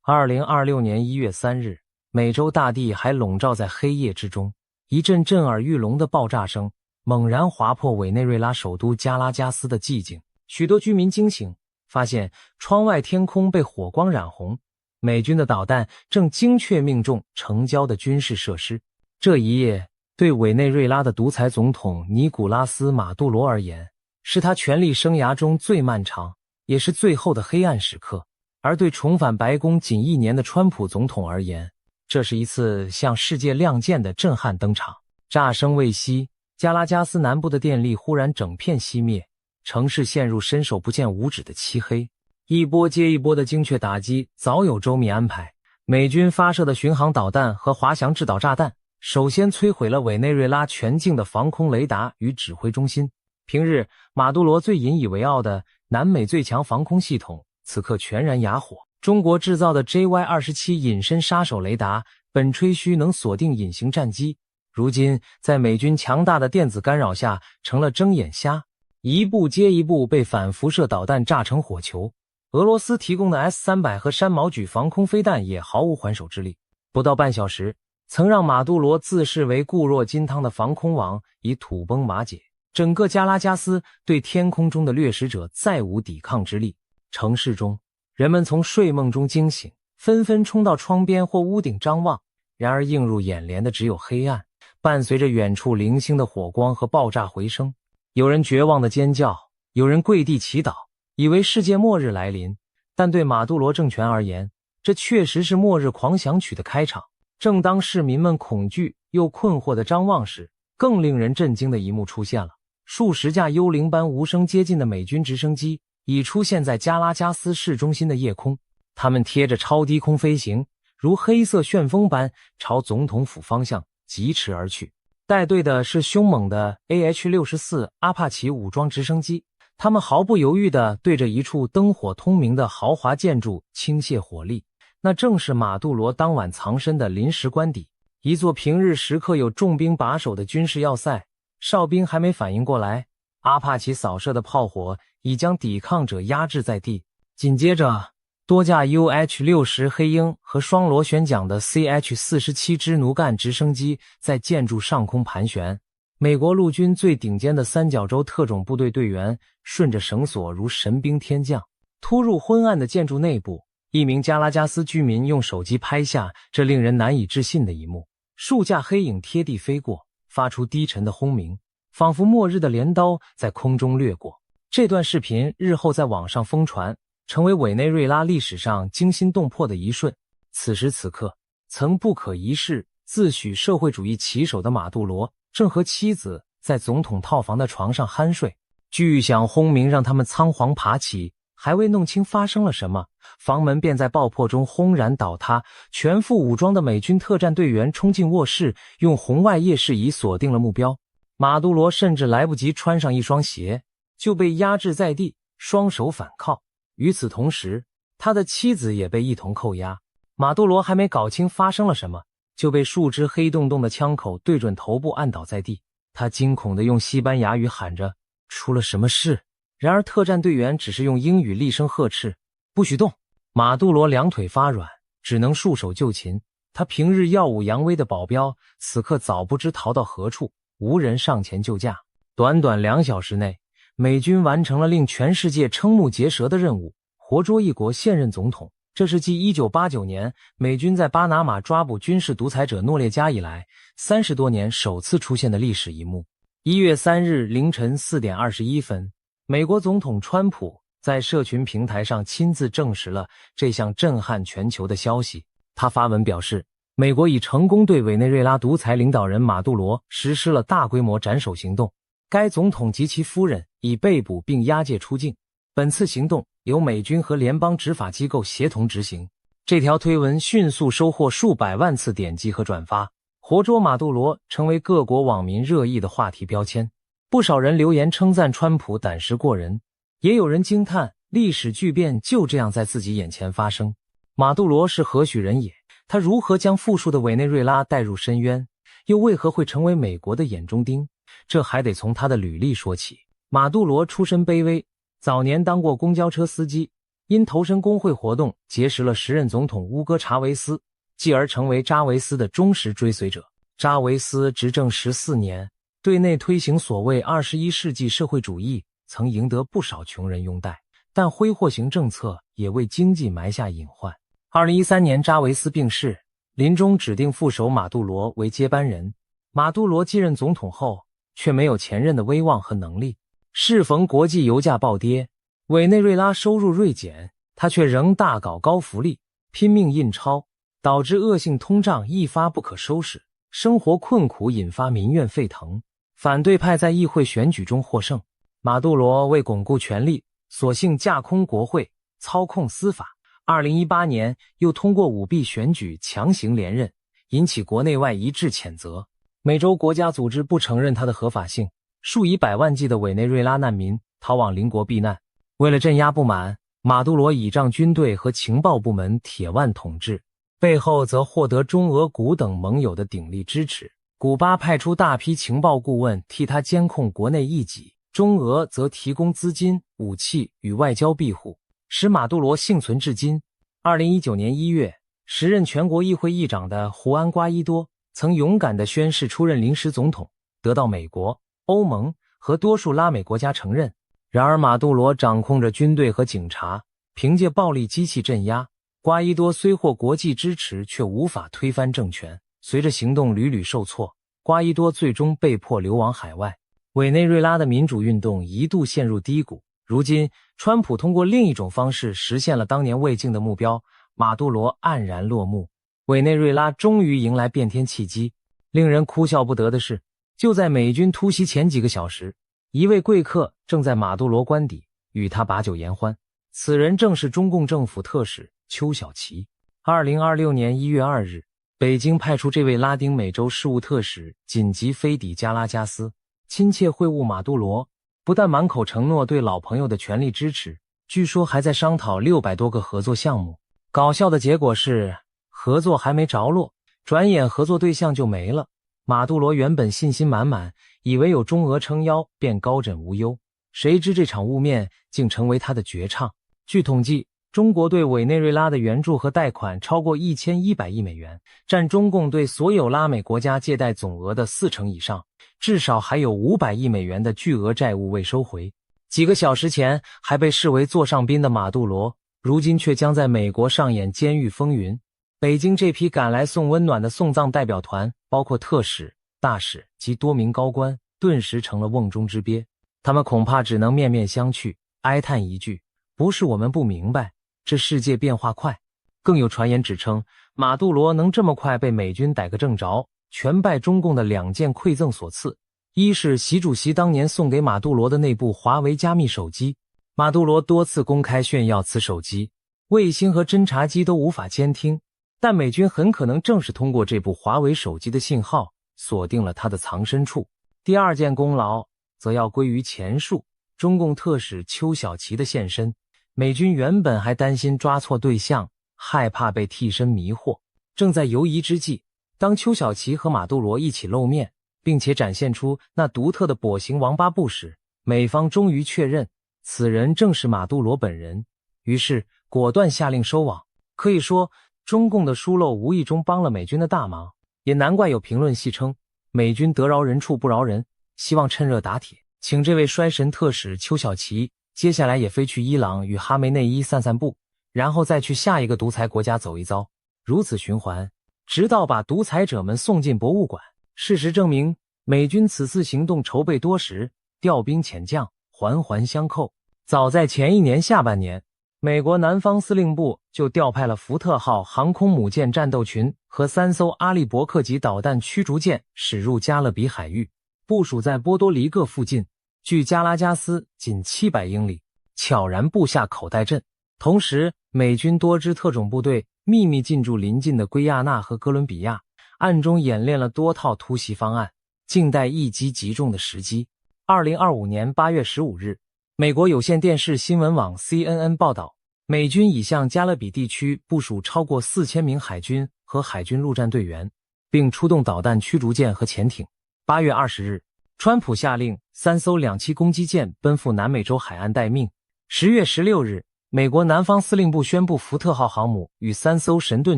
2026年1月3日，美洲大地还笼罩在黑夜之中，一阵震耳欲聋的爆炸声猛然划破委内瑞拉首都加拉加斯的寂静，许多居民惊醒，发现窗外天空被火光染红，美军的导弹正精确命中城郊的军事设施。这一夜对委内瑞拉的独裁总统尼古拉斯·马杜罗而言，是他权力生涯中最漫长，也是最后的黑暗时刻。而对重返白宫仅1年的川普总统而言，这是一次向世界亮剑的震撼登场。炸声未息，加拉加斯南部的电力忽然整片熄灭，城市陷入伸手不见五指的漆黑。一波接一波的精确打击早有周密安排，美军发射的巡航导弹和滑翔制导炸弹首先摧毁了委内瑞拉全境的防空雷达与指挥中心。平日马杜罗最引以为傲的南美最强防空系统此刻全然哑火。中国制造的 JY-27 隐身杀手雷达本吹嘘能锁定隐形战机，如今在美军强大的电子干扰下成了睁眼瞎，一步接一步被反辐射导弹炸成火球。俄罗斯提供的 S-300 和山毛榉防空飞弹也毫无还手之力。不到半小时，曾让马杜罗自视为固若金汤的防空网已土崩瓦解，整个加拉加斯对天空中的掠食者再无抵抗之力。城市中，人们从睡梦中惊醒，纷纷冲到窗边或屋顶张望，然而映入眼帘的只有黑暗，伴随着远处零星的火光和爆炸回声。有人绝望的尖叫，有人跪地祈祷，以为世界末日来临。但对马杜罗政权而言，这确实是末日狂想曲的开场。正当市民们恐惧又困惑的张望时，更令人震惊的一幕出现了。数十架幽灵般无声接近的美军直升机已出现在加拉加斯市中心的夜空，它们贴着超低空飞行，如黑色旋风般朝总统府方向疾驰而去。带队的是凶猛的 AH-64 阿帕奇武装直升机，他们毫不犹豫地对着一处灯火通明的豪华建筑倾泻火力，那正是马杜罗当晚藏身的临时官邸，一座平日时刻有重兵把守的军事要塞。哨兵还没反应过来，阿帕奇扫射的炮火已将抵抗者压制在地。紧接着，多架 UH-60 黑鹰和双螺旋桨的 CH-47 支奴干直升机在建筑上空盘旋。美国陆军最顶尖的三角洲特种部队队员顺着绳索如神兵天降，突入昏暗的建筑内部。一名加拉加斯居民用手机拍下这令人难以置信的一幕，数架黑影贴地飞过，发出低沉的轰鸣，仿佛末日的镰刀在空中掠过。这段视频日后在网上疯传，成为委内瑞拉历史上惊心动魄的一瞬。此时此刻，曾不可一世、自诩社会主义旗手的马杜罗正和妻子在总统套房的床上酣睡。巨响轰鸣让他们仓皇爬起，还未弄清发生了什么，房门便在爆破中轰然倒塌。全副武装的美军特战队员冲进卧室，用红外夜视仪锁定了目标。马杜罗甚至来不及穿上一双鞋，就被压制在地，双手反铐。与此同时，他的妻子也被一同扣押。马杜罗还没搞清发生了什么，就被数支黑洞洞的枪口对准头部按倒在地。他惊恐地用西班牙语喊着：“出了什么事？”然而特战队员只是用英语厉声呵斥：“不许动！”马杜罗两腿发软，只能束手就擒。他平日耀武扬威的保镖，此刻早不知逃到何处，无人上前救驾。短短2小时内，美军完成了令全世界瞠目结舌的任务，活捉一国现任总统。这是继1989年美军在巴拿马抓捕军事独裁者诺列加以来30多年首次出现的历史一幕。1月3日凌晨4点21分，美国总统川普在社群平台上亲自证实了这项震撼全球的消息。他发文表示，美国已成功对委内瑞拉独裁领导人马杜罗实施了大规模斩首行动，该总统及其夫人已被捕并押解出境。本次行动由美军和联邦执法机构协同执行。这条推文迅速收获数百万次点击和转发，活捉马杜罗成为各国网民热议的话题标签。不少人留言称赞川普胆识过人，也有人惊叹历史巨变就这样在自己眼前发生。马杜罗是何许人也？他如何将富庶的委内瑞拉带入深渊？又为何会成为美国的眼中钉？这还得从他的履历说起。马杜罗出身卑微，早年当过公交车司机，因投身工会活动，结识了时任总统乌戈·查韦斯，继而成为查韦斯的忠实追随者。查韦斯执政14年，对内推行所谓21世纪社会主义，曾赢得不少穷人拥戴，但挥霍型政策也为经济埋下隐患。2013年，查韦斯病逝，临终指定副手马杜罗为接班人。马杜罗继任总统后，却没有前任的威望和能力。适逢国际油价暴跌，委内瑞拉收入锐减，他却仍大搞高福利，拼命印钞，导致恶性通胀一发不可收拾，生活困苦引发民怨沸腾。反对派在议会选举中获胜，马杜罗为巩固权力，索性架空国会，操控司法。2018年又通过舞弊选举强行连任，引起国内外一致谴责。美洲国家组织不承认他的合法性，数以百万计的委内瑞拉难民逃往邻国避难。为了镇压不满，马杜罗倚仗军队和情报部门铁腕统治，背后则获得中俄古等盟友的鼎力支持。古巴派出大批情报顾问替他监控国内异己，中俄则提供资金、武器与外交庇护，使马杜罗幸存至今。2019年1月，时任全国议会议长的胡安·瓜伊多曾勇敢地宣誓出任临时总统，得到美国、欧盟和多数拉美国家承认。然而马杜罗掌控着军队和警察，凭借暴力机器镇压。瓜伊多虽获国际支持，却无法推翻政权。随着行动屡屡受挫，瓜伊多最终被迫流亡海外。委内瑞拉的民主运动一度陷入低谷。如今，川普通过另一种方式实现了当年未竟的目标，马杜罗黯然落幕。委内瑞拉终于迎来变天契机。令人哭笑不得的是，就在美军突袭前几个小时，一位贵客正在马杜罗官邸与他把酒言欢。此人正是中共政府特使邱小奇。2026年1月2日，北京派出这位拉丁美洲事务特使紧急飞抵加拉加斯，亲切会晤马杜罗。不但满口承诺对老朋友的全力支持，据说还在商讨600多个合作项目。搞笑的结果是，合作还没着落，转眼合作对象就没了。马杜罗原本信心满满，以为有中俄撑腰便高枕无忧，谁知这场雾面竟成为他的绝唱。据统计，中国对委内瑞拉的援助和贷款超过1100亿美元，占中共对所有拉美国家借贷总额的40%以上，至少还有500亿美元的巨额债务未收回。几个小时前还被视为座上宾的马杜罗，如今却将在美国上演监狱风云。北京这批赶来送温暖的送葬代表团，包括特使、大使及多名高官，顿时成了瓮中之鳖。他们恐怕只能面面相觑，哀叹一句：不是我们不明白，这世界变化快。更有传言指称，马杜罗能这么快被美军逮个正着，全拜中共的2件馈赠所赐。一是习主席当年送给马杜罗的那部华为加密手机，马杜罗多次公开炫耀此手机，卫星和侦察机都无法监听，但美军很可能正是通过这部华为手机的信号，锁定了它的藏身处。第2件功劳则要归于前述中共特使邱小奇的现身。美军原本还担心抓错对象，害怕被替身迷惑。正在犹疑之际，当邱小奇和马杜罗一起露面，并且展现出那独特的跛行王八步时，美方终于确认此人正是马杜罗本人，于是果断下令收网。可以说，中共的疏漏无意中帮了美军的大忙，也难怪有评论戏称美军得饶人处不饶人，希望趁热打铁，请这位衰神特使邱小奇接下来也飞去伊朗与哈梅内伊散散步，然后再去下一个独裁国家走一遭，如此循环，直到把独裁者们送进博物馆。事实证明，美军此次行动筹备多时，调兵遣将，环环相扣。早在前一年下半年，美国南方司令部就调派了福特号航空母舰战斗群和3艘阿利伯克级导弹驱逐舰驶入加勒比海域，部署在波多黎各附近，距加拉加斯仅700英里，悄然布下口袋阵。同时，美军多支特种部队秘密进驻邻近的圭亚那和哥伦比亚，暗中演练了多套突袭方案，静待一击即中的时机。2025年8月15日，美国有线电视新闻网 CNN 报道，美军已向加勒比地区部署超过4000名海军和海军陆战队员，并出动导弹驱逐舰和潜艇。8月20日，川普下令3艘2栖攻击舰奔赴南美洲海岸待命。10月16日，美国南方司令部宣布福特号航母与3艘神盾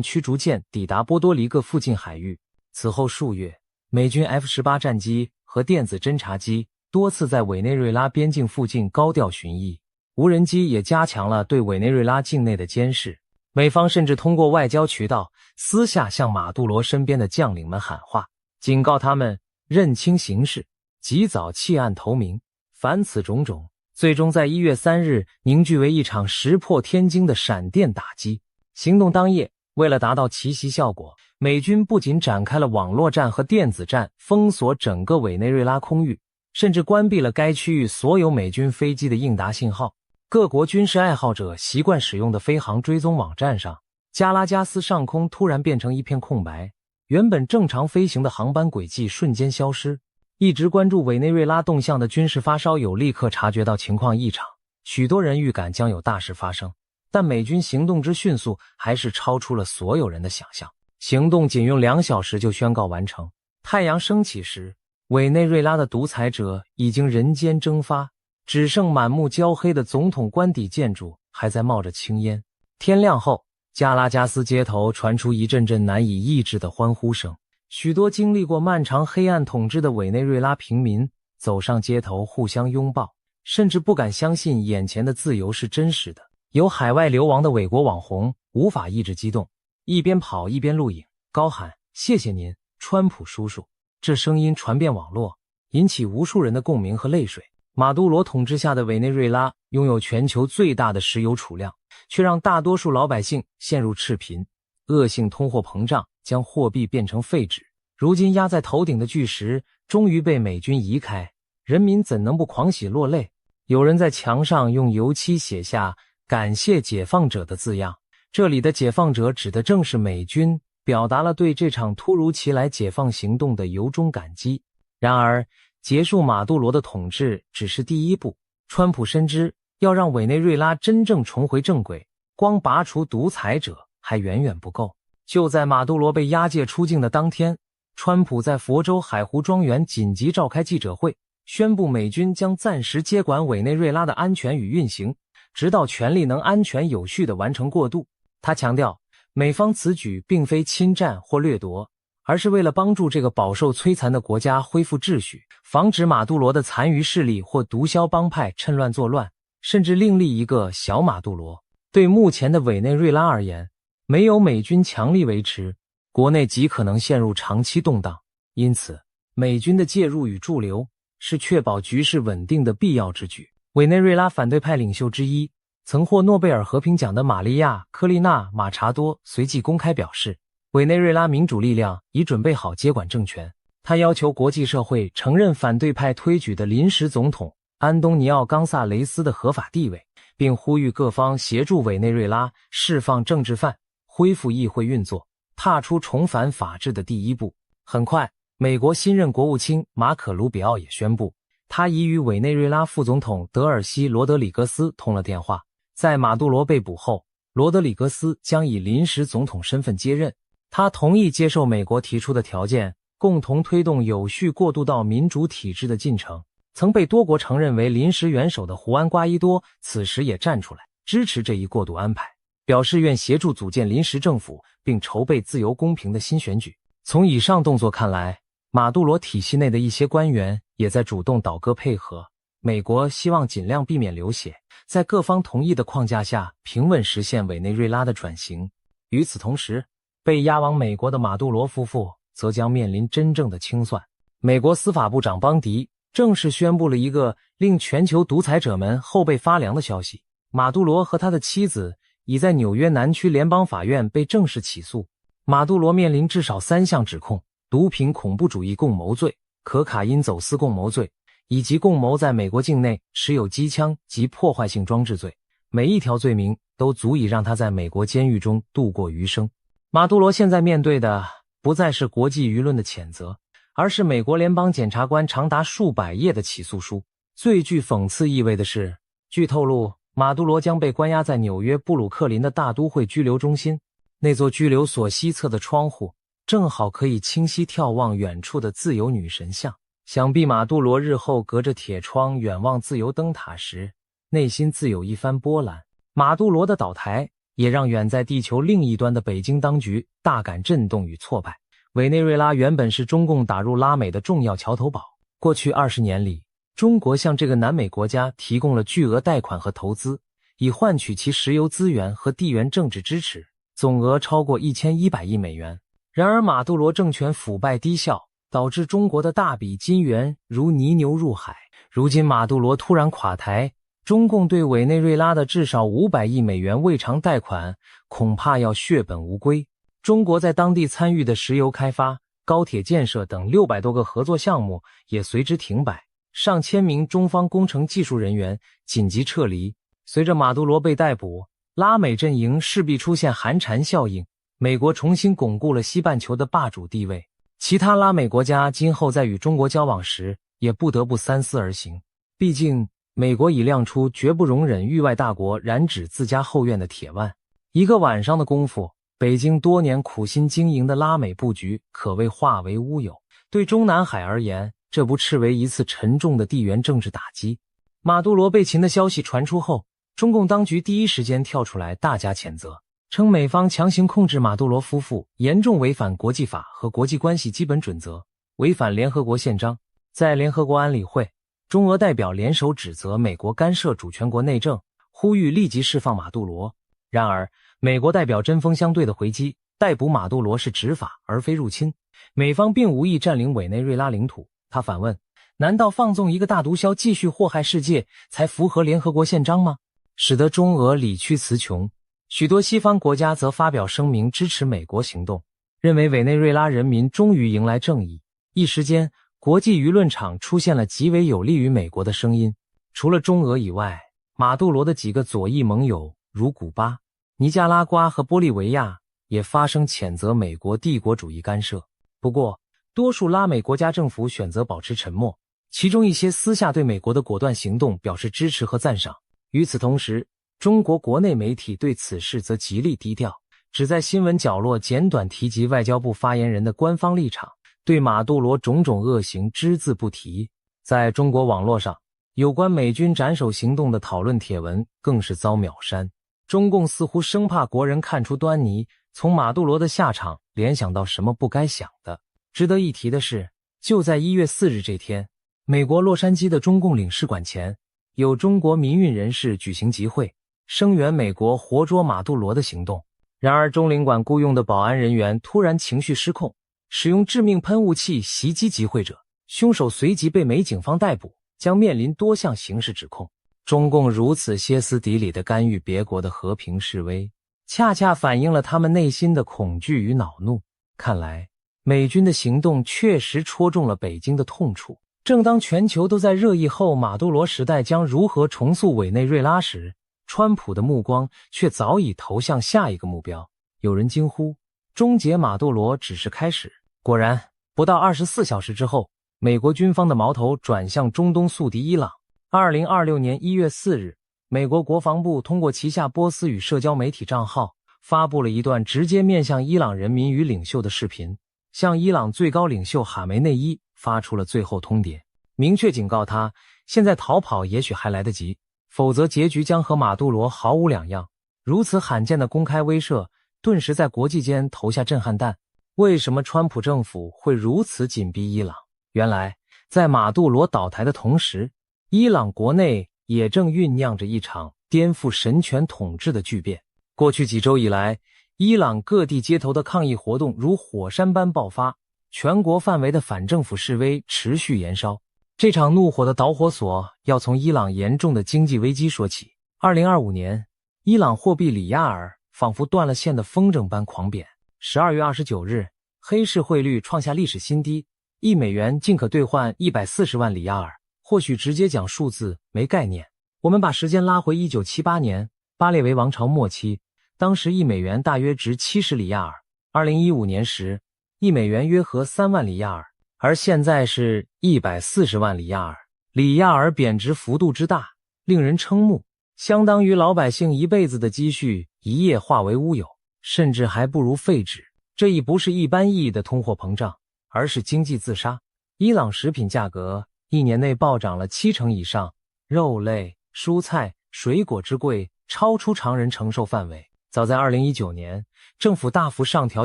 驱逐舰抵达波多黎各附近海域。此后数月，美军 F-18 战机和电子侦察机多次在委内瑞拉边境附近高调巡弋，无人机也加强了对委内瑞拉境内的监视。美方甚至通过外交渠道私下向马杜罗身边的将领们喊话，警告他们认清形势，及早弃暗投明。凡此种种，最终在1月3日凝聚为一场石破天惊的闪电打击。行动当夜，为了达到奇袭效果，美军不仅展开了网络战和电子战，封锁整个委内瑞拉空域，甚至关闭了该区域所有美军飞机的应答信号。各国军事爱好者习惯使用的飞航追踪网站上，加拉加斯上空突然变成一片空白，原本正常飞行的航班轨迹瞬间消失。一直关注委内瑞拉动向的军事发烧友立刻察觉到情况异常，许多人预感将有大事发生，但美军行动之迅速还是超出了所有人的想象。行动仅用2小时就宣告完成。太阳升起时，委内瑞拉的独裁者已经人间蒸发，只剩满目焦黑的总统官邸建筑还在冒着青烟。天亮后，加拉加斯街头传出一阵阵难以抑制的欢呼声，许多经历过漫长黑暗统治的委内瑞拉平民走上街头互相拥抱，甚至不敢相信眼前的自由是真实的。有海外流亡的伪国网红无法抑制激动，一边跑一边录影，高喊谢谢您，川普叔叔。这声音传遍网络，引起无数人的共鸣和泪水。马杜罗统治下的委内瑞拉拥有全球最大的石油储量，却让大多数老百姓陷入赤贫。恶性通货膨胀将货币变成废纸，如今压在头顶的巨石终于被美军移开，人民怎能不狂喜落泪？有人在墙上用油漆写下感谢解放者的字样，这里的解放者指的正是美军，表达了对这场突如其来解放行动的由衷感激。然而结束马杜罗的统治只是第一步，川普深知要让委内瑞拉真正重回正轨，光拔除独裁者还远远不够。就在马杜罗被押解出境的当天，川普在佛州海湖庄园紧急召开记者会，宣布美军将暂时接管委内瑞拉的安全与运行，直到权力能安全有序地完成过渡。他强调，美方此举并非侵占或掠夺，而是为了帮助这个饱受摧残的国家恢复秩序，防止马杜罗的残余势力或毒枭帮派趁乱作乱，甚至另立一个小马杜罗。对目前的委内瑞拉而言，没有美军强力维持，国内极可能陷入长期动荡。因此，美军的介入与驻留是确保局势稳定的必要之举。委内瑞拉反对派领袖之一，曾获诺贝尔和平奖的玛利亚·科利纳·马查多随即公开表示，委内瑞拉民主力量已准备好接管政权。他要求国际社会承认反对派推举的临时总统安东尼奥·冈萨雷斯的合法地位，并呼吁各方协助委内瑞拉释放政治犯，恢复议会运作，踏出重返法治的第一步。很快，美国新任国务卿马可·卢比奥也宣布，他已与委内瑞拉副总统德尔西·罗德里格斯通了电话。在马杜罗被捕后，罗德里格斯将以临时总统身份接任。他同意接受美国提出的条件，共同推动有序过渡到民主体制的进程。曾被多国承认为临时元首的胡安·瓜伊多此时也站出来支持这一过渡安排，表示愿协助组建临时政府，并筹备自由公平的新选举。从以上动作看来，马杜罗体系内的一些官员也在主动倒戈配合。美国希望尽量避免流血，在各方同意的框架下平稳实现委内瑞拉的转型。与此同时，被押往美国的马杜罗夫妇则将面临真正的清算。美国司法部长邦迪正式宣布了一个令全球独裁者们后背发凉的消息：马杜罗和他的妻子已在纽约南区联邦法院被正式起诉。马杜罗面临至少3项指控：毒品恐怖主义共谋罪、可卡因走私共谋罪，以及共谋在美国境内持有机枪及破坏性装置罪。每一条罪名都足以让他在美国监狱中度过余生。马杜罗现在面对的不再是国际舆论的谴责，而是美国联邦检察官长达数百页的起诉书。最具讽刺意味的是，据透露，马杜罗将被关押在纽约布鲁克林的大都会拘留中心。那座拘留所西侧的窗户正好可以清晰眺望远处的自由女神像。想必马杜罗日后隔着铁窗远望自由灯塔时，内心自有一番波澜。马杜罗的倒台也让远在地球另一端的北京当局大感震动与挫败。委内瑞拉原本是中共打入拉美的重要桥头堡，过去20年里，中国向这个南美国家提供了巨额贷款和投资，以换取其石油资源和地缘政治支持，总额超过1100亿美元。然而马杜罗政权腐败低效，导致中国的大笔金元如泥牛入海。如今马杜罗突然垮台，中共对委内瑞拉的至少500亿美元未偿贷款恐怕要血本无归。中国在当地参与的石油开发、高铁建设等600多个合作项目也随之停摆，上千名中方工程技术人员紧急撤离。随着马杜罗被逮捕，拉美阵营势必出现寒蝉效应，美国重新巩固了西半球的霸主地位。其他拉美国家今后在与中国交往时也不得不三思而行，毕竟美国已亮出绝不容忍域外大国染指自家后院的铁腕。一个晚上的功夫，北京多年苦心经营的拉美布局可谓化为乌有。对中南海而言，这不斥为一次沉重的地缘政治打击。马杜罗被擒的消息传出后，中共当局第一时间跳出来大加谴责，称美方强行控制马杜罗夫妇严重违反国际法和国际关系基本准则，违反联合国宪章。在联合国安理会，中俄代表联手指责美国干涉主权国内政，呼吁立即释放马杜罗。然而美国代表针锋相对的回击，逮捕马杜罗是执法而非入侵，美方并无意占领委内瑞拉领土。他反问，难道放纵一个大毒枭继续祸害世界才符合联合国宪章吗？使得中俄理屈词穷。许多西方国家则发表声明支持美国行动，认为委内瑞拉人民终于迎来正义。一时间，国际舆论场出现了极为有利于美国的声音。除了中俄以外，马杜罗的几个左翼盟友如古巴、尼加拉瓜和玻利维亚也发声谴责美国帝国主义干涉。不过，多数拉美国家政府选择保持沉默，其中一些私下对美国的果断行动表示支持和赞赏。与此同时，中国国内媒体对此事则极力低调，只在新闻角落简短提及外交部发言人的官方立场，对马杜罗种种恶行只字不提。在中国网络上，有关美军斩首行动的讨论帖文更是遭秒删。中共似乎生怕国人看出端倪，从马杜罗的下场联想到什么不该想的。值得一提的是，就在1月4日这天，美国洛杉矶的中共领事馆前，有中国民运人士举行集会，声援美国活捉马杜罗的行动。然而中领馆雇佣的保安人员突然情绪失控，使用致命喷雾器袭击集会者，凶手随即被美警方逮捕，将面临多项刑事指控。中共如此歇斯底里地干预别国的和平示威，恰恰反映了他们内心的恐惧与恼怒。看来美军的行动确实戳中了北京的痛处。正当全球都在热议后马杜罗时代将如何重塑委内瑞拉时，川普的目光却早已投向下一个目标。有人惊呼，终结马杜罗只是开始。果然，不到24小时之后，美国军方的矛头转向中东宿敌伊朗。2026年1月4日，美国国防部通过旗下波斯语社交媒体账号发布了一段直接面向伊朗人民与领袖的视频，向伊朗最高领袖哈梅内伊发出了最后通牒，明确警告他，现在逃跑也许还来得及，否则结局将和马杜罗毫无两样。如此罕见的公开威慑，顿时在国际间投下震撼弹。为什么川普政府会如此紧逼伊朗？原来，在马杜罗倒台的同时，伊朗国内也正酝酿着一场颠覆神权统治的巨变。过去几周以来，伊朗各地街头的抗议活动如火山般爆发，全国范围的反政府示威持续延烧。这场怒火的导火索要从伊朗严重的经济危机说起。2025年，伊朗货币里亚尔仿佛断了线的风筝般狂贬。12月29日，黑市汇率创下历史新低，1美元竟可兑换140万里亚尔。或许直接讲数字没概念，我们把时间拉回1978年，巴列维王朝末期，当时1美元大约值70里亚尔。2015年时，1美元约合3万里亚尔，而现在是140万里亚尔。里亚尔贬值幅度之大，令人瞠目，相当于老百姓一辈子的积蓄一夜化为乌有，甚至还不如废纸。这已不是一般意义的通货膨胀，而是经济自杀。伊朗食品价格1年内暴涨了70%以上，肉类、蔬菜、水果之贵超出常人承受范围。早在2019年，政府大幅上调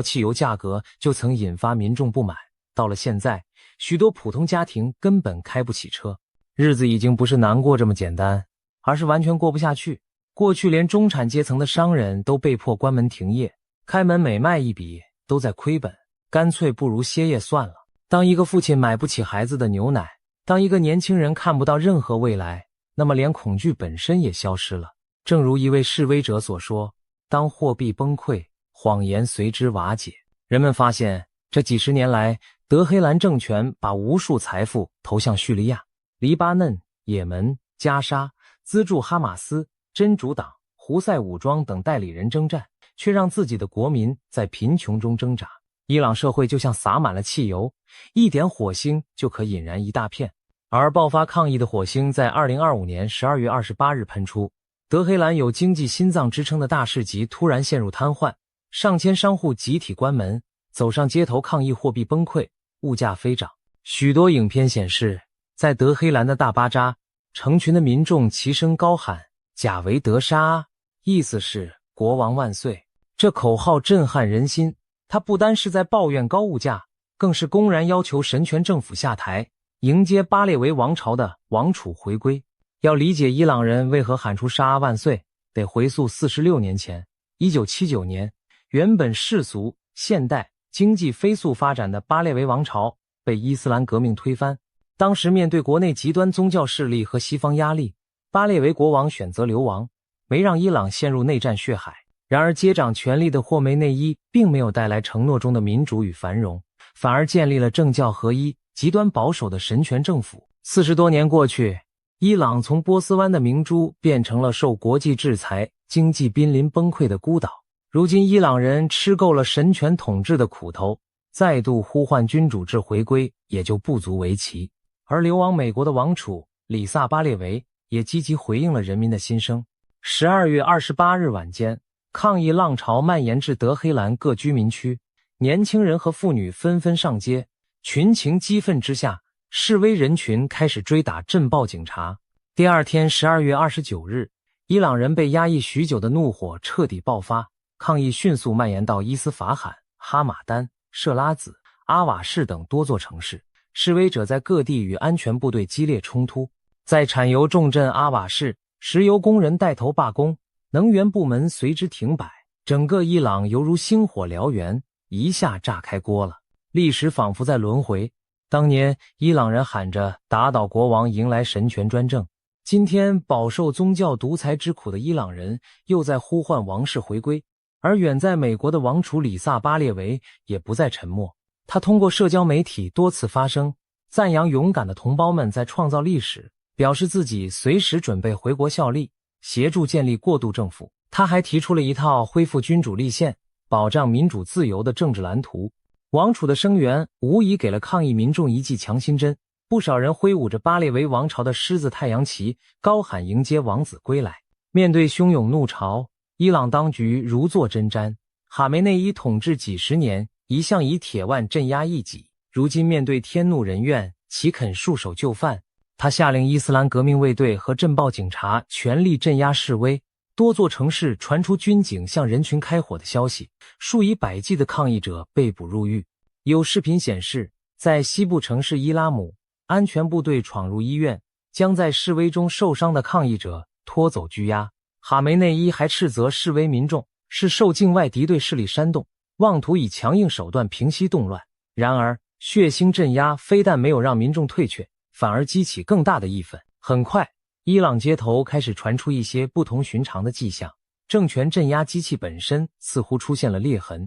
汽油价格就曾引发民众不满，到了现在，许多普通家庭根本开不起车，日子已经不是难过这么简单，而是完全过不下去。过去连中产阶层的商人都被迫关门停业，开门每卖一笔都在亏本，干脆不如歇业算了。当一个父亲买不起孩子的牛奶，当一个年轻人看不到任何未来，那么连恐惧本身也消失了。正如一位示威者所说，当货币崩溃，谎言随之瓦解。人们发现，这几十年来，德黑兰政权把无数财富投向叙利亚、黎巴嫩、也门、加沙，资助哈马斯、真主党、胡塞武装等代理人征战，却让自己的国民在贫穷中挣扎。伊朗社会就像洒满了汽油，一点火星就可引燃一大片。而爆发抗议的火星在2025年12月28日喷出，德黑兰有经济心脏之称的大市集突然陷入瘫痪，上千商户集体关门，走上街头抗议货币崩溃、物价飞涨。许多影片显示，在德黑兰的大巴扎，成群的民众齐声高喊贾维德沙，意思是国王万岁。这口号震撼人心，它不单是在抱怨高物价，更是公然要求神权政府下台，迎接巴列维王朝的王储回归。要理解伊朗人为何喊出沙阿万岁，得回溯46年前，1979年，原本世俗、现代、经济飞速发展的巴列维王朝被伊斯兰革命推翻。当时面对国内极端宗教势力和西方压力，巴列维国王选择流亡，没让伊朗陷入内战血海。然而接掌权力的霍梅内伊并没有带来承诺中的民主与繁荣，反而建立了政教合一、极端保守的神权政府。40多年过去，伊朗从波斯湾的明珠变成了受国际制裁、经济濒临崩溃的孤岛。如今伊朗人吃够了神权统治的苦头，再度呼唤君主制回归也就不足为奇。而流亡美国的王储里萨巴列维也积极回应了人民的心声。12月28日晚间，抗议浪潮蔓延至德黑兰各居民区，年轻人和妇女纷纷上街，群情激愤之下，示威人群开始追打镇暴警察。第二天12月29日，伊朗人被压抑许久的怒火彻底爆发，抗议迅速蔓延到伊斯法罕、哈马丹、设拉子、阿瓦士等多座城市。示威者在各地与安全部队激烈冲突，在产油重镇阿瓦士，石油工人带头罢工，能源部门随之停摆，整个伊朗犹如星火燎原，一下炸开锅了。历史仿佛在轮回，当年伊朗人喊着打倒国王，迎来神权专政，今天饱受宗教独裁之苦的伊朗人又在呼唤王室回归。而远在美国的王储里萨巴列维也不再沉默，他通过社交媒体多次发声，赞扬勇敢的同胞们在创造历史，表示自己随时准备回国效力，协助建立过渡政府。他还提出了一套恢复君主立宪、保障民主自由的政治蓝图。王储的声援无疑给了抗议民众一剂强心针，不少人挥舞着巴列维王朝的狮子太阳旗，高喊迎接王子归来。面对汹涌怒潮，伊朗当局如坐针毡。哈梅内伊统治几十年，一向以铁腕镇压异己，如今面对天怒人怨，岂肯束手就范？他下令伊斯兰革命卫队和镇暴警察全力镇压示威，多座城市传出军警向人群开火的消息，数以百计的抗议者被捕入狱。有视频显示，在西部城市伊拉姆，安全部队闯入医院，将在示威中受伤的抗议者拖走拘押。哈梅内伊还斥责示威民众是受境外敌对势力煽动，妄图以强硬手段平息动乱。然而，血腥镇压非但没有让民众退却，反而激起更大的义愤。很快，伊朗街头开始传出一些不同寻常的迹象，政权镇压机器本身似乎出现了裂痕。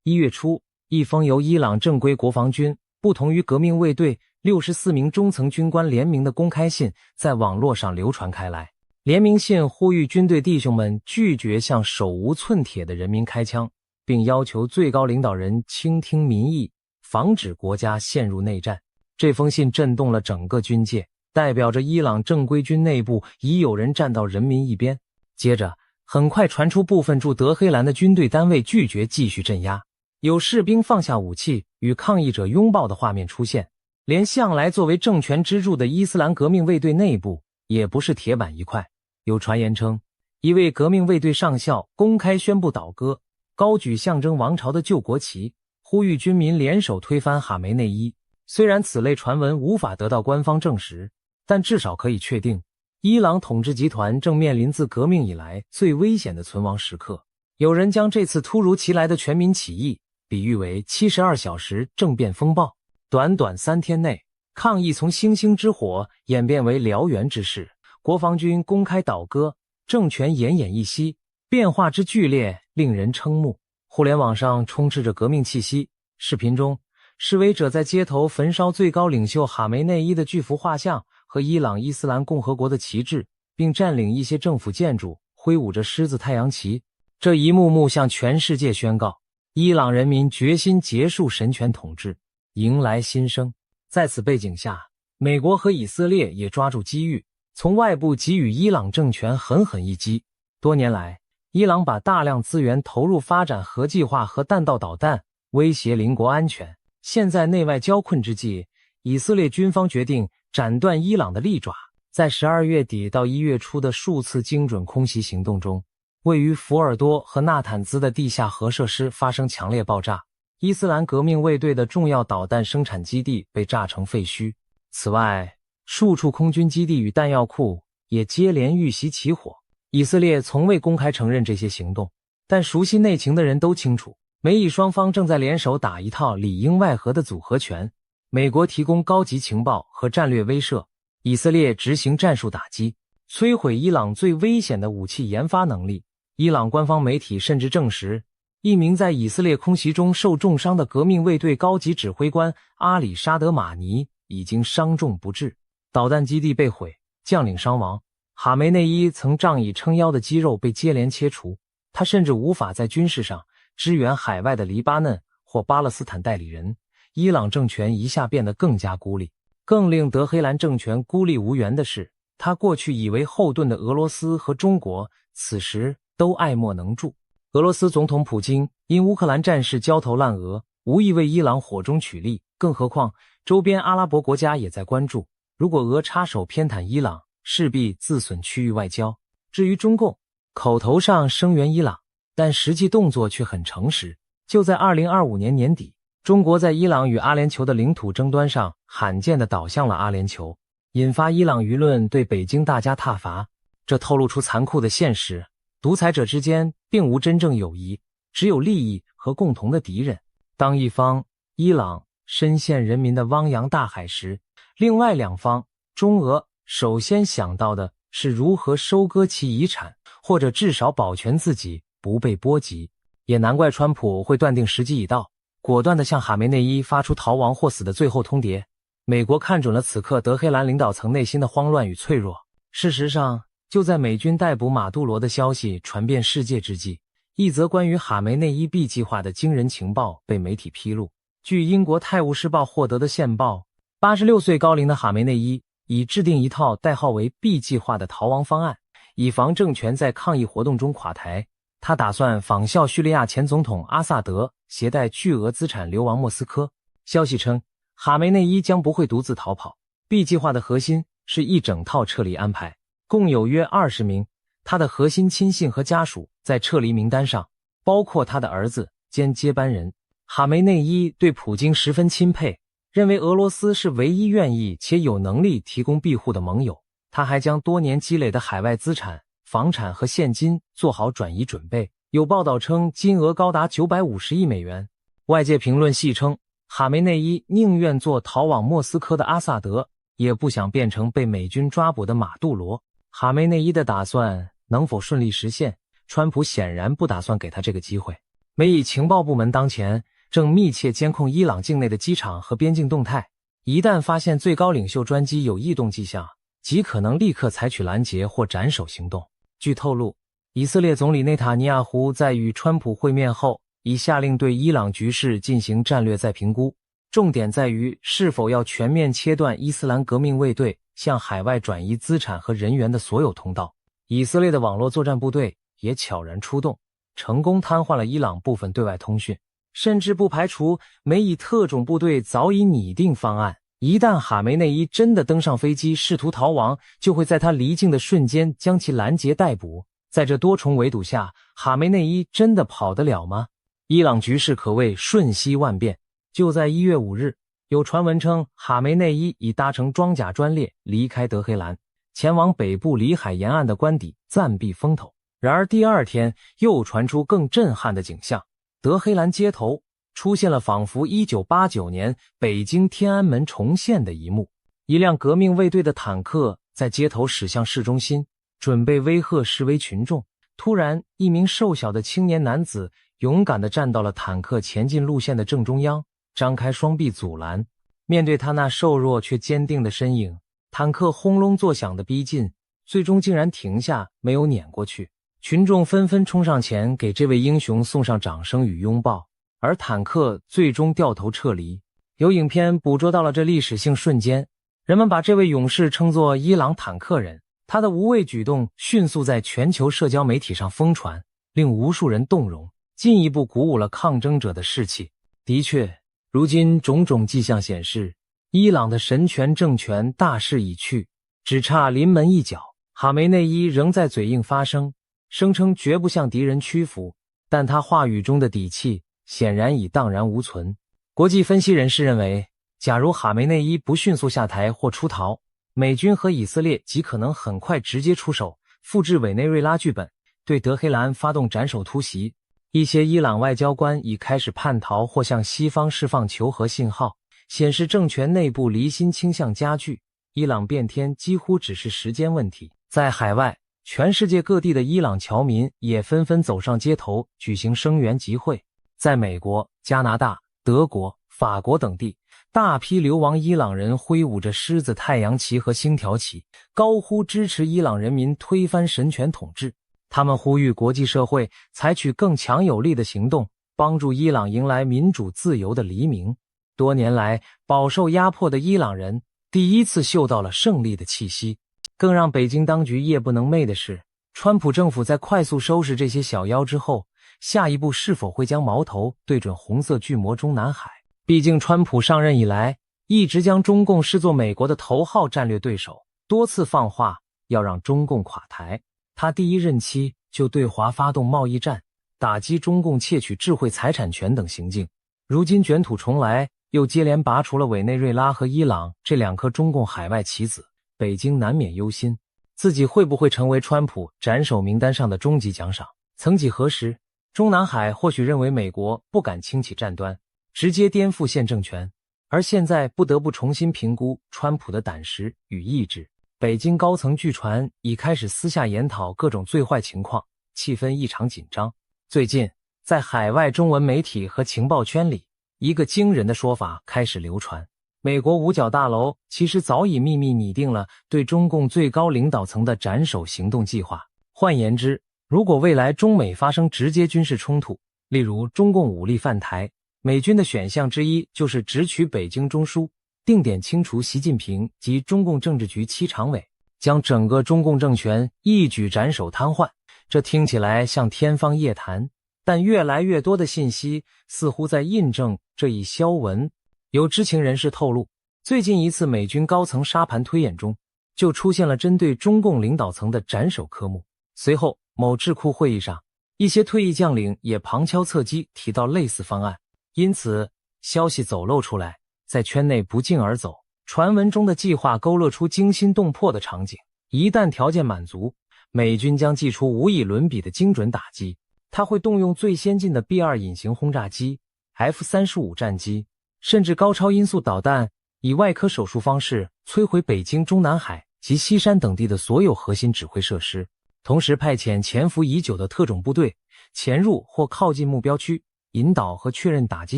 1月初，一封由伊朗正规国防军不同于革命卫队64名中层军官联名的公开信在网络上流传开来。联名信呼吁军队弟兄们拒绝向手无寸铁的人民开枪，并要求最高领导人倾听民意，防止国家陷入内战。这封信震动了整个军界，代表着伊朗正规军内部已有人站到人民一边。接着，很快传出部分驻德黑兰的军队单位拒绝继续镇压，有士兵放下武器与抗议者拥抱的画面出现。连向来作为政权支柱的伊斯兰革命卫队内部也不是铁板一块。有传言称，一位革命卫队上校公开宣布倒戈，高举象征王朝的旧国旗，呼吁军民联手推翻哈梅内伊。虽然此类传闻无法得到官方证实，但至少可以确定，伊朗统治集团正面临自革命以来最危险的存亡时刻。有人将这次突如其来的全民起义比喻为72小时政变风暴。短短3天内，抗议从星星之火演变为燎原之势，国防军公开倒戈，政权奄奄一息，变化之剧烈令人瞠目。互联网上充斥着革命气息，视频中示威者在街头焚烧最高领袖哈梅内伊的巨幅画像和伊朗伊斯兰共和国的旗帜，并占领一些政府建筑，挥舞着狮子太阳旗。这一幕幕向全世界宣告，伊朗人民决心结束神权统治，迎来新生。在此背景下，美国和以色列也抓住机遇，从外部给予伊朗政权狠狠一击。多年来，伊朗把大量资源投入发展核计划和弹道导弹，威胁邻国安全。现在内外交困之际，以色列军方决定斩断伊朗的利爪。在12月底到1月初的数次精准空袭行动中，位于福尔多和纳坦兹的地下核设施发生强烈爆炸，伊斯兰革命卫队的重要导弹生产基地被炸成废墟。此外，数处空军基地与弹药库也接连遇袭起火。以色列从未公开承认这些行动，但熟悉内情的人都清楚，美以双方正在联手打一套里应外合的组合拳。美国提供高级情报和战略威慑，以色列执行战术打击，摧毁伊朗最危险的武器研发能力。伊朗官方媒体甚至证实，一名在以色列空袭中受重伤的革命卫队高级指挥官阿里沙德马尼已经伤重不治。导弹基地被毁，将领伤亡，哈梅内伊曾仗以撑腰的肌肉被接连切除，他甚至无法在军事上支援海外的黎巴嫩或巴勒斯坦代理人。伊朗政权一下变得更加孤立。更令德黑兰政权孤立无援的是，他过去以为后盾的俄罗斯和中国此时都爱莫能助。俄罗斯总统普京因乌克兰战事焦头烂额，无意为伊朗火中取栗，更何况周边阿拉伯国家也在关注，如果俄插手偏袒伊朗，势必自损区域外交。至于中共，口头上声援伊朗，但实际动作却很诚实。就在2025年年底，中国在伊朗与阿联酋的领土争端上罕见地倒向了阿联酋，引发伊朗舆论对北京大加挞伐。这透露出残酷的现实，独裁者之间并无真正友谊，只有利益和共同的敌人。当一方伊朗深陷人民的汪洋大海时，另外两方中俄首先想到的是如何收割其遗产，或者至少保全自己不被波及。也难怪川普会断定时机已到，果断地向哈梅内伊发出逃亡或死的最后通牒。美国看准了此刻德黑兰领导层内心的慌乱与脆弱。事实上，就在美军逮捕马杜罗的消息传遍世界之际，一则关于哈梅内伊 B 计划的惊人情报被媒体披露。据英国《泰晤士报》获得的线报，86岁高龄的哈梅内伊已制定一套代号为 B 计划的逃亡方案，以防政权在抗议活动中垮台。他打算仿效叙利亚前总统阿萨德，携带巨额资产流亡莫斯科。消息称，哈梅内伊将不会独自逃跑。B 计划的核心是一整套撤离安排，共有约20名他的核心亲信和家属在撤离名单上，包括他的儿子兼接班人。哈梅内伊对普京十分钦佩，认为俄罗斯是唯一愿意且有能力提供庇护的盟友。他还将多年积累的海外资产、房产和现金做好转移准备，有报道称金额高达950亿美元。外界评论戏称，哈梅内伊宁愿做逃往莫斯科的阿萨德，也不想变成被美军抓捕的马杜罗。哈梅内伊的打算能否顺利实现，川普显然不打算给他这个机会。美以情报部门当前正密切监控伊朗境内的机场和边境动态，一旦发现最高领袖专机有异动迹象，极可能立刻采取拦截或斩首行动。据透露，以色列总理内塔尼亚胡在与川普会面后，已下令对伊朗局势进行战略再评估，重点在于是否要全面切断伊斯兰革命卫队向海外转移资产和人员的所有通道。以色列的网络作战部队也悄然出动，成功瘫痪了伊朗部分对外通讯，甚至不排除美以特种部队早已拟定方案，一旦哈梅内伊真的登上飞机试图逃亡，就会在他离境的瞬间将其拦截逮捕，在这多重围堵下，哈梅内伊真的跑得了吗？伊朗局势可谓瞬息万变。就在1月5日，有传闻称哈梅内伊已搭乘装甲专列离开德黑兰，前往北部里海沿岸的官邸暂避风头。然而第二天又传出更震撼的景象，德黑兰街头出现了仿佛1989年北京天安门重现的一幕。一辆革命卫队的坦克在街头驶向市中心，准备威吓示威群众。突然，一名瘦小的青年男子勇敢地站到了坦克前进路线的正中央，张开双臂阻拦。面对他那瘦弱却坚定的身影，坦克轰隆作响地逼近，最终竟然停下，没有碾过去。群众纷纷冲上前给这位英雄送上掌声与拥抱，而坦克最终掉头撤离。有影片捕捉到了这历史性瞬间，人们把这位勇士称作伊朗坦克人。他的无畏举动迅速在全球社交媒体上疯传，令无数人动容，进一步鼓舞了抗争者的士气。的确，如今种种迹象显示，伊朗的神权政权大势已去，只差临门一脚。哈梅内伊仍在嘴硬发声，声称绝不向敌人屈服，但他话语中的底气显然已荡然无存。国际分析人士认为，假如哈梅内伊不迅速下台或出逃，美军和以色列极可能很快直接出手，复制委内瑞拉剧本，对德黑兰发动斩首突袭。一些伊朗外交官已开始叛逃或向西方释放求和信号，显示政权内部离心倾向加剧，伊朗变天几乎只是时间问题。在海外，全世界各地的伊朗侨民也纷纷走上街头举行声援集会。在美国、加拿大、德国、法国等地，大批流亡伊朗人挥舞着狮子太阳旗和星条旗，高呼支持伊朗人民推翻神权统治。他们呼吁国际社会采取更强有力的行动，帮助伊朗迎来民主自由的黎明。多年来饱受压迫的伊朗人第一次嗅到了胜利的气息。更让北京当局夜不能寐的是，川普政府在快速收拾这些小妖之后，下一步是否会将矛头对准红色巨魔中南海？毕竟川普上任以来，一直将中共视作美国的头号战略对手，多次放话要让中共垮台。他第一任期就对华发动贸易战，打击中共窃取智慧财产权等行径。如今卷土重来，又接连拔除了委内瑞拉和伊朗这两颗中共海外棋子，北京难免忧心，自己会不会成为川普斩首名单上的终极奖赏？曾几何时，中南海或许认为美国不敢轻启战端，直接颠覆现政权，而现在不得不重新评估川普的胆识与意志。北京高层据传已开始私下研讨各种最坏情况，气氛异常紧张。最近，在海外中文媒体和情报圈里，一个惊人的说法开始流传。美国五角大楼其实早已秘密拟定了对中共最高领导层的斩首行动计划。换言之，如果未来中美发生直接军事冲突，例如中共武力犯台，美军的选项之一就是直取北京中枢，定点清除习近平及中共政治局7常委，将整个中共政权一举斩首瘫痪。这听起来像天方夜谭，但越来越多的信息似乎在印证这一消文。有知情人士透露，最近一次美军高层沙盘推演中，就出现了针对中共领导层的斩首科目。随后，某智库会议上，一些退役将领也旁敲侧击提到类似方案，因此消息走漏出来，在圈内不胫而走。传闻中的计划勾勒出惊心动魄的场景，一旦条件满足，美军将祭出无以伦比的精准打击。它会动用最先进的 B-2 隐形轰炸机、F-35战机，甚至高超音速导弹，以外科手术方式摧毁北京中南海及西山等地的所有核心指挥设施，同时派遣潜伏已久的特种部队潜入或靠近目标区，引导和确认打击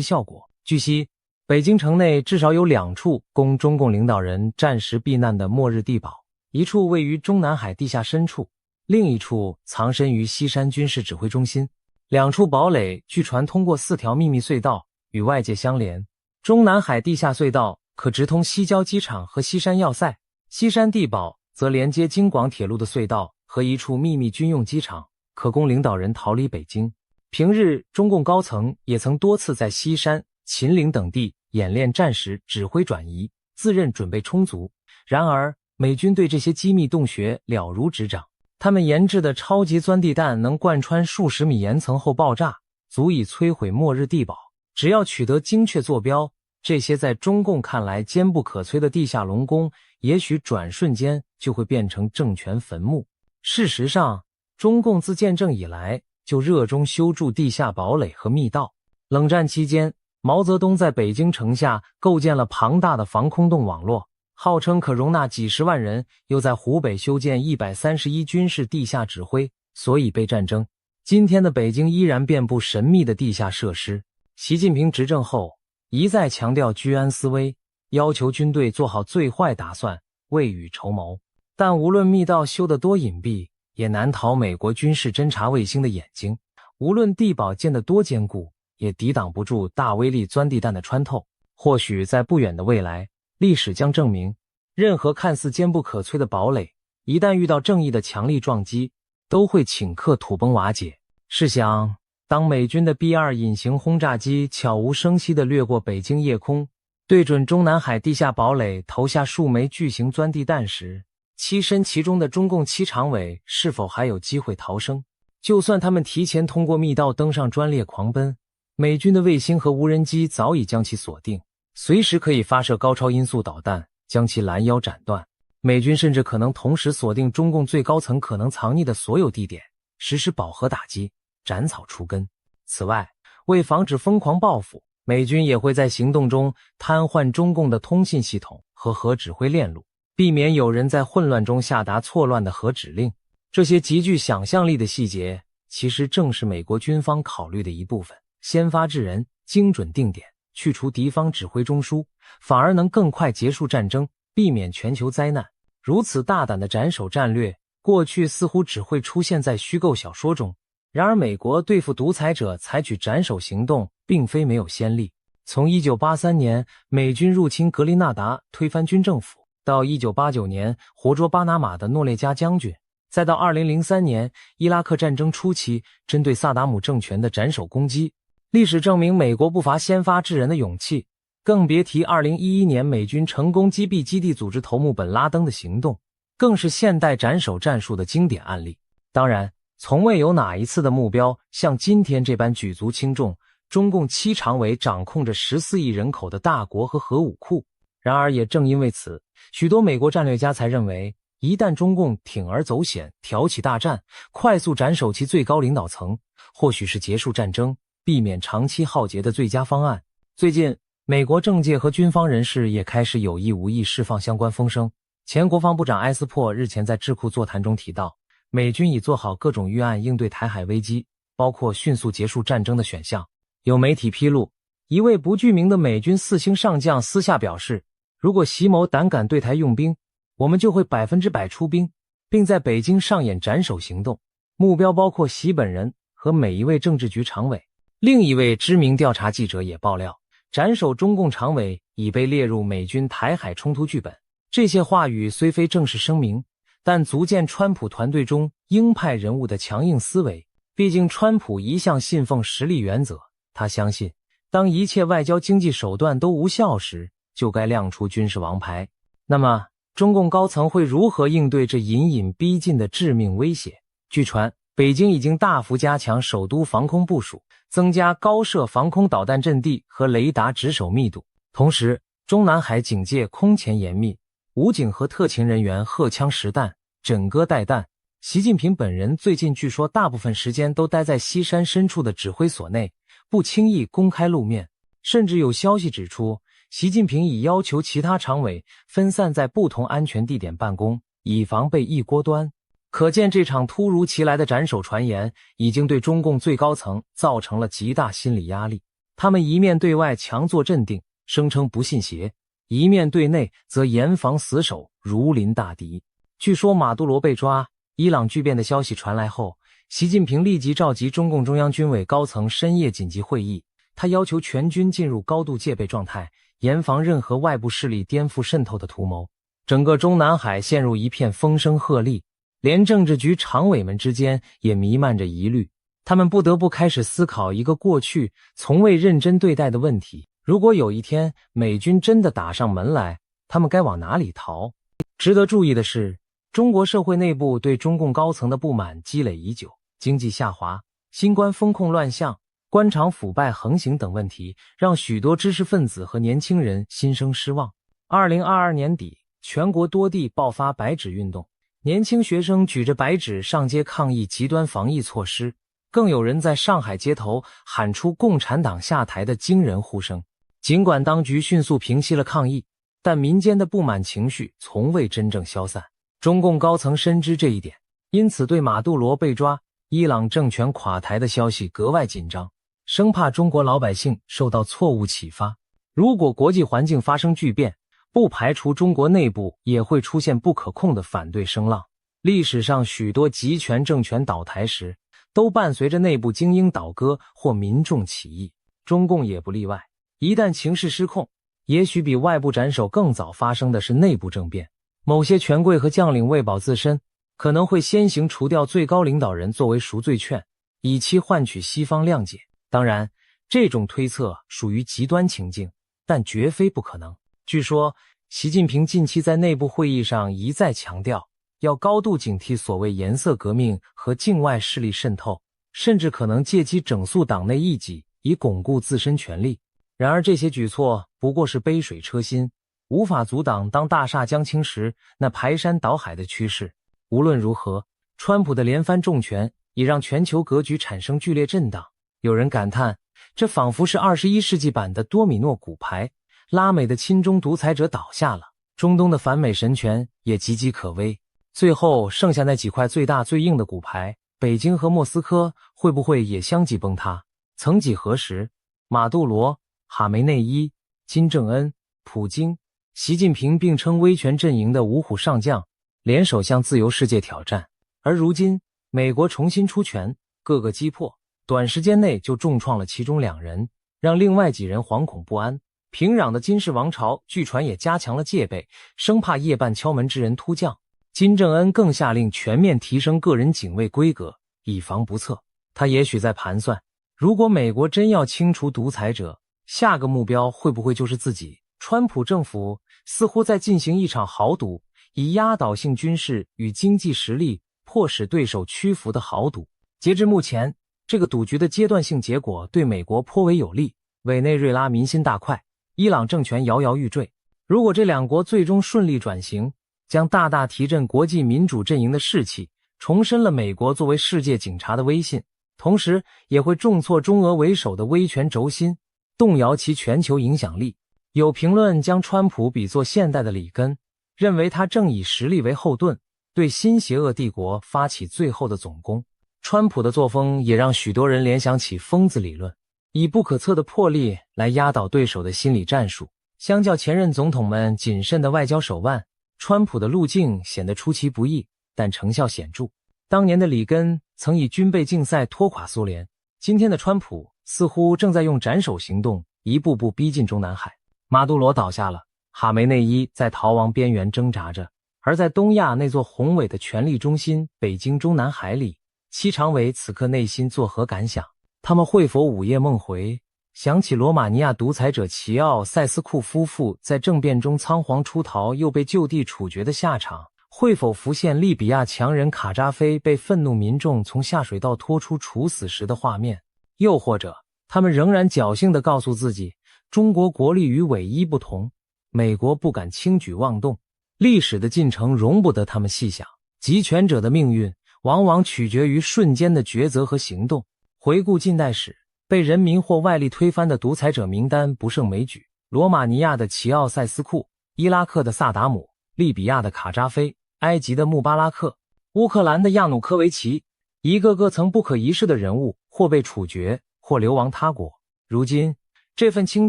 效果。据悉，北京城内至少有2处供中共领导人暂时避难的末日地堡，一处位于中南海地下深处，另一处藏身于西山军事指挥中心。2处堡垒据传通过4条秘密隧道与外界相连。中南海地下隧道可直通西郊机场和西山要塞，西山地堡则连接京广铁路的隧道和一处秘密军用机场，可供领导人逃离北京。平日，中共高层也曾多次在西山、秦岭等地演练战时指挥转移，自认准备充足。然而，美军对这些机密洞穴了如指掌，他们研制的超级钻地弹能贯穿数十米岩层后爆炸，足以摧毁末日地堡。只要取得精确坐标，这些在中共看来坚不可摧的地下龙宫，也许转瞬间就会变成政权坟墓。事实上，中共自建政以来就热衷修筑地下堡垒和密道。冷战期间，毛泽东在北京城下构建了庞大的防空洞网络，号称可容纳几十万人，又在湖北修建131军事地下指挥，所以被战争。今天的北京依然遍布神秘的地下设施。习近平执政后，一再强调居安思危，要求军队做好最坏打算，未雨绸缪。但无论密道修得多隐蔽，也难逃美国军事侦察卫星的眼睛；无论地堡建得多坚固，也抵挡不住大威力钻地弹的穿透。或许在不远的未来，历史将证明，任何看似坚不可摧的堡垒，一旦遇到正义的强力撞击，都会顷刻土崩瓦解。试想，当美军的 B-2 隐形轰炸机悄无声息地掠过北京夜空，对准中南海地下堡垒投下数枚巨型钻地弹时，栖身其中的中共七常委是否还有机会逃生？就算他们提前通过密道登上专列狂奔，美军的卫星和无人机早已将其锁定，随时可以发射高超音速导弹将其拦腰斩断。美军甚至可能同时锁定中共最高层可能藏匿的所有地点，实施饱和打击，斩草除根。此外，为防止疯狂报复，美军也会在行动中瘫痪中共的通信系统和核指挥链路，避免有人在混乱中下达错乱的核指令。这些极具想象力的细节，其实正是美国军方考虑的一部分。先发制人，精准定点，去除敌方指挥中枢，反而能更快结束战争，避免全球灾难。如此大胆的斩首战略，过去似乎只会出现在虚构小说中。然而美国对付独裁者采取斩首行动并非没有先例。从1983年美军入侵格林纳达推翻军政府，到1989年活捉巴拿马的诺列加将军，再到2003年伊拉克战争初期针对萨达姆政权的斩首攻击，历史证明美国不乏先发制人的勇气，更别提2011年美军成功击毙基地组织头目本拉登的行动，更是现代斩首战术的经典案例。当然，从未有哪一次的目标像今天这般举足轻重。中共七常委掌控着14亿人口的大国和核武库。然而也正因为此，许多美国战略家才认为，一旦中共铤而走险，挑起大战，快速斩首其最高领导层，或许是结束战争，避免长期浩劫的最佳方案。最近，美国政界和军方人士也开始有意无意释放相关风声。前国防部长埃斯珀日前在智库座谈中提到，美军已做好各种预案应对台海危机，包括迅速结束战争的选项。有媒体披露，一位不具名的美军4星上将私下表示，如果习某胆敢对台用兵，我们就会100%出兵，并在北京上演斩首行动，目标包括习本人和每一位政治局常委。另一位知名调查记者也爆料，斩首中共常委已被列入美军台海冲突剧本。这些话语虽非正式声明，但足见川普团队中鹰派人物的强硬思维。毕竟川普一向信奉实力原则，他相信，当一切外交经济手段都无效时，就该亮出军事王牌。那么，中共高层会如何应对这隐隐逼近的致命威胁？据传，北京已经大幅加强首都防空部署，增加高射防空导弹阵地和雷达值守密度。同时，中南海警戒空前严密，武警和特勤人员荷枪实弹，枕戈待旦。习近平本人最近据说大部分时间都待在西山深处的指挥所内，不轻易公开露面。甚至有消息指出，习近平已要求其他常委分散在不同安全地点办公，以防被一锅端。可见这场突如其来的斩首传言已经对中共最高层造成了极大心理压力。他们一面对外强作镇定，声称不信邪，一面对内则严防死守，如临大敌。据说马杜罗被抓，伊朗巨变的消息传来后，习近平立即召集中共中央军委高层深夜紧急会议，他要求全军进入高度戒备状态，严防任何外部势力颠覆渗透的图谋。整个中南海陷入一片风声鹤唳，连政治局常委们之间也弥漫着疑虑。他们不得不开始思考一个过去从未认真对待的问题：如果有一天美军真的打上门来，他们该往哪里逃？值得注意的是，中国社会内部对中共高层的不满积累已久，经济下滑、新冠风控乱象、官场腐败横行等问题，让许多知识分子和年轻人心生失望。2022年底，全国多地爆发白纸运动，年轻学生举着白纸上街抗议极端防疫措施，更有人在上海街头喊出共产党下台的惊人呼声。尽管当局迅速平息了抗议，但民间的不满情绪从未真正消散。中共高层深知这一点，因此对马杜罗被抓、伊朗政权垮台的消息格外紧张，生怕中国老百姓受到错误启发。如果国际环境发生巨变，不排除中国内部也会出现不可控的反对声浪。历史上许多集权政权倒台时，都伴随着内部精英倒戈或民众起义，中共也不例外。一旦情势失控，也许比外部斩首更早发生的是内部政变。某些权贵和将领为保自身，可能会先行除掉最高领导人作为赎罪券，以期换取西方谅解。当然，这种推测属于极端情境，但绝非不可能。据说，习近平近期在内部会议上一再强调，要高度警惕所谓颜色革命和境外势力渗透，甚至可能借机整肃党内异己，以巩固自身权力。然而这些举措不过是杯水车薪，无法阻挡当大厦将倾时那排山倒海的趋势。无论如何，川普的连番重拳已让全球格局产生剧烈震荡。有人感叹，这仿佛是21世纪版的多米诺骨牌，拉美的亲中独裁者倒下了，中东的反美神权也岌岌可危。最后剩下那几块最大最硬的骨牌，北京和莫斯科会不会也相继崩塌？曾几何时，马杜罗、哈梅内伊、金正恩、普京、习近平并称威权阵营的五虎上将联手向自由世界挑战，而如今美国重新出拳，各个击破，短时间内就重创了其中2人，让另外几人惶恐不安。平壤的金氏王朝据传也加强了戒备，生怕夜半敲门之人突降。金正恩更下令全面提升个人警卫规格，以防不测。他也许在盘算，如果美国真要清除独裁者，下个目标会不会就是自己？川普政府似乎在进行一场豪赌，以压倒性军事与经济实力迫使对手屈服的豪赌。截至目前，这个赌局的阶段性结果对美国颇为有利，委内瑞拉民心大快，伊朗政权摇摇欲坠。如果这两国最终顺利转型，将大大提振国际民主阵营的士气，重申了美国作为世界警察的威信，同时也会重挫中俄为首的威权轴心，动摇其全球影响力。有评论将川普比作现代的里根，认为他正以实力为后盾，对新邪恶帝国发起最后的总攻。川普的作风也让许多人联想起疯子理论，以不可测的魄力来压倒对手的心理战术。相较前任总统们谨慎的外交手腕，川普的路径显得出其不意，但成效显著。当年的里根曾以军备竞赛拖垮苏联，今天的川普似乎正在用斩首行动一步步逼近中南海。马杜罗倒下了，哈梅内伊在逃亡边缘挣扎着，而在东亚那座宏伟的权力中心北京中南海里，戚常委此刻内心作何感想？他们会否午夜梦回，想起罗马尼亚独裁者齐奥塞斯库夫妇在政变中仓皇出逃又被就地处决的下场？会否浮现利比亚强人卡扎菲被愤怒民众从下水道拖出处死时的画面？又或者他们仍然侥幸地告诉自己，中国国力与伪一不同，美国不敢轻举妄动，历史的进程容不得他们细想。集权者的命运往往取决于瞬间的抉择和行动。回顾近代史，被人民或外力推翻的独裁者名单不胜枚举，罗马尼亚的齐奥塞斯库、伊拉克的萨达姆、利比亚的卡扎菲、埃及的穆巴拉克、乌克兰的亚努科维奇，一个个曾不可一世的人物或被处决，或流亡他国。如今这份清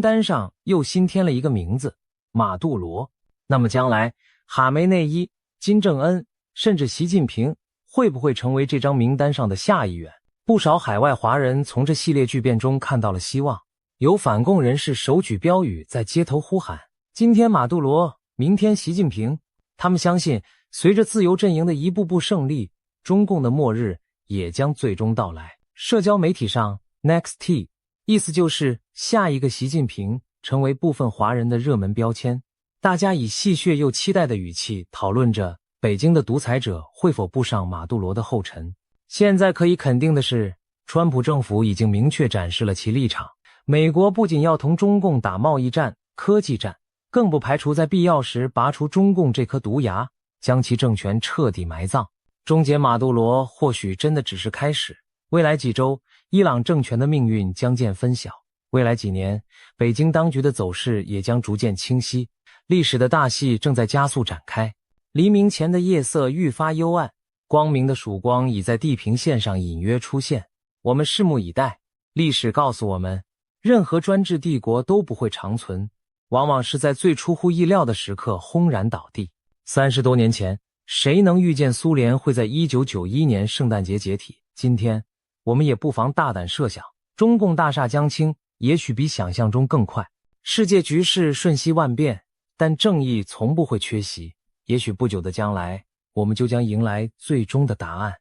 单上又新添了一个名字，马杜罗。那么将来哈梅内伊、金正恩甚至习近平会不会成为这张名单上的下一员？不少海外华人从这系列巨变中看到了希望，有反共人士手举标语在街头呼喊，今天马杜罗，明天习近平。他们相信随着自由阵营的一步步胜利，中共的末日也将最终到来。社交媒体上 Next T 意思就是下一个习近平，成为部分华人的热门标签。大家以戏谑又期待的语气讨论着北京的独裁者会否步上马杜罗的后尘？现在可以肯定的是，川普政府已经明确展示了其立场。美国不仅要同中共打贸易战、科技战，更不排除在必要时拔除中共这颗毒牙，将其政权彻底埋葬。终结马杜罗或许真的只是开始，未来几周，伊朗政权的命运将见分晓。未来几年，北京当局的走势也将逐渐清晰，历史的大戏正在加速展开。黎明前的夜色愈发幽暗，光明的曙光已在地平线上隐约出现。我们拭目以待。历史告诉我们，任何专制帝国都不会长存，往往是在最出乎意料的时刻轰然倒地。30多年前，谁能预见苏联会在1991年圣诞节解体？今天，我们也不妨大胆设想，中共大厦将倾，也许比想象中更快。世界局势瞬息万变，但正义从不会缺席。也许不久的将来，我们就将迎来最终的答案。